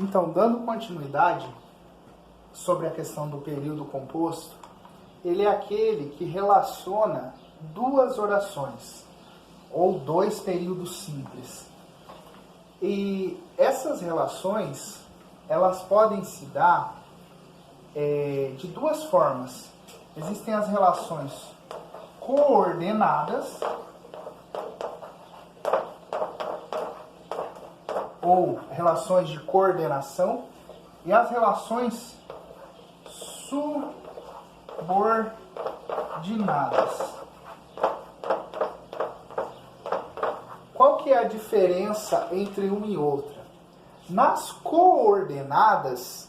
Então, dando continuidade sobre a questão do período composto, ele é aquele que relaciona duas orações, ou dois períodos simples. E essas relações, elas podem se dar de duas formas. Existem as relações coordenadas, ou relações de coordenação, e as relações subordinadas. Qual que é a diferença entre uma e outra? Nas coordenadas,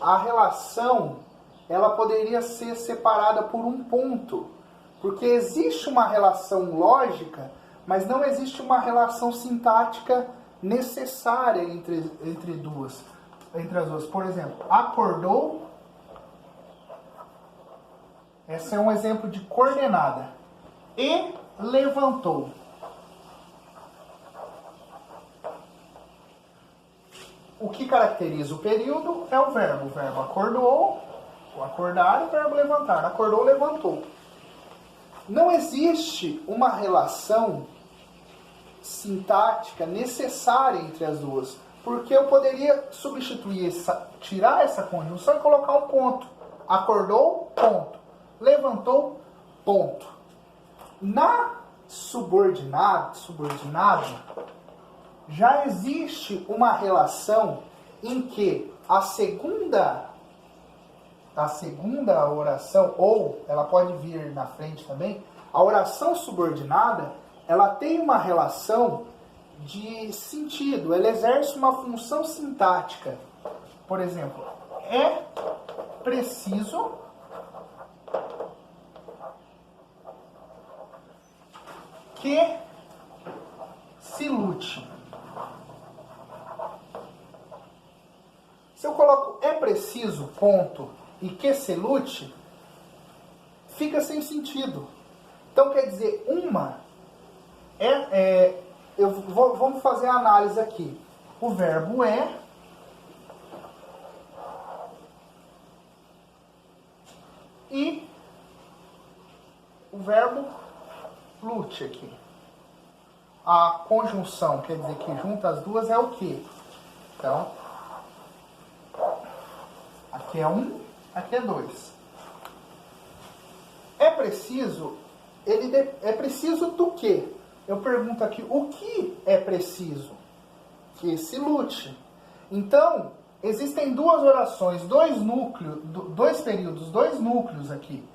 a relação ela poderia ser separada por um ponto, porque existe uma relação lógica, mas não existe uma relação sintática necessária entre as duas. Por exemplo, acordou. Esse é um exemplo de coordenada. E levantou. O que caracteriza o período é o verbo. O verbo acordou, o acordar, e o verbo levantar. Acordou, levantou. Não existe uma relação sintática necessária entre as duas, porque eu poderia substituir tirar essa conjunção e colocar um ponto. Acordou, ponto. Levantou, ponto. Na subordinado, já existe uma relação em que a segunda oração, ou ela pode vir na frente também, a oração subordinada, ela tem uma relação de sentido, ela exerce uma função sintática. Por exemplo, é preciso que se lute. Se eu coloco é preciso, ponto, e que se lute, fica sem sentido. Então quer dizer, vamos fazer a análise aqui. O verbo é e o verbo lute aqui. A conjunção, quer dizer que junta as duas é o quê? Então, aqui é 1, aqui é 2. É preciso, é preciso do quê? Eu pergunto aqui, o que é preciso? Que se lute. Então, existem duas orações, dois períodos, dois núcleos aqui.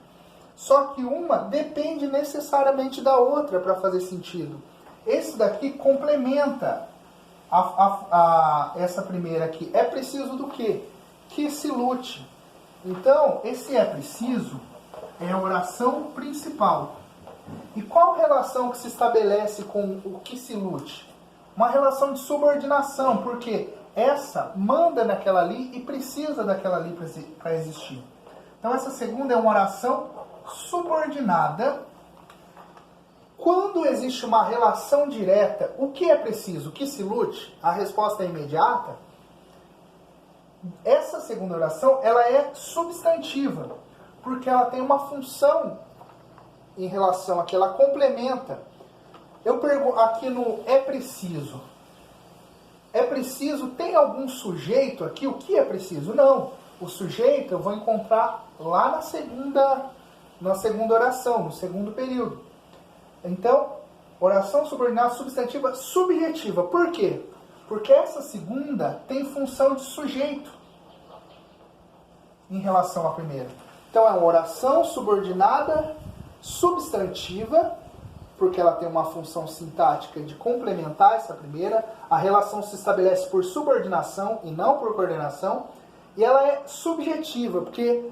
Só que uma depende necessariamente da outra para fazer sentido. Esse daqui complementa essa primeira aqui. É preciso do quê? Que se lute. Então, esse é preciso é a oração principal. E qual relação que se estabelece com o que se lute? Uma relação de subordinação, porque essa manda naquela ali e precisa daquela ali para existir. Então, essa segunda é uma oração subordinada. Quando existe uma relação direta, o que é preciso? O que se lute? A resposta é imediata. Essa segunda oração, ela é substantiva, porque ela tem uma função em relação a que ela complementa. Eu pergunto aqui no é preciso. É preciso, tem algum sujeito aqui? O que é preciso? Não. O sujeito eu vou encontrar lá na segunda oração, no segundo período. Então, oração subordinada substantiva subjetiva. Por quê? Porque essa segunda tem função de sujeito em relação à primeira. Então, é uma oração subordinada substantiva, porque ela tem uma função sintática de complementar essa primeira. A relação se estabelece por subordinação e não por coordenação. E ela é subjetiva, porque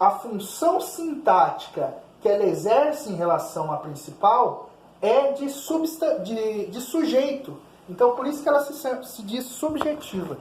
a função sintática que ela exerce em relação à principal é de sujeito. Então, por isso que ela se diz subjetiva.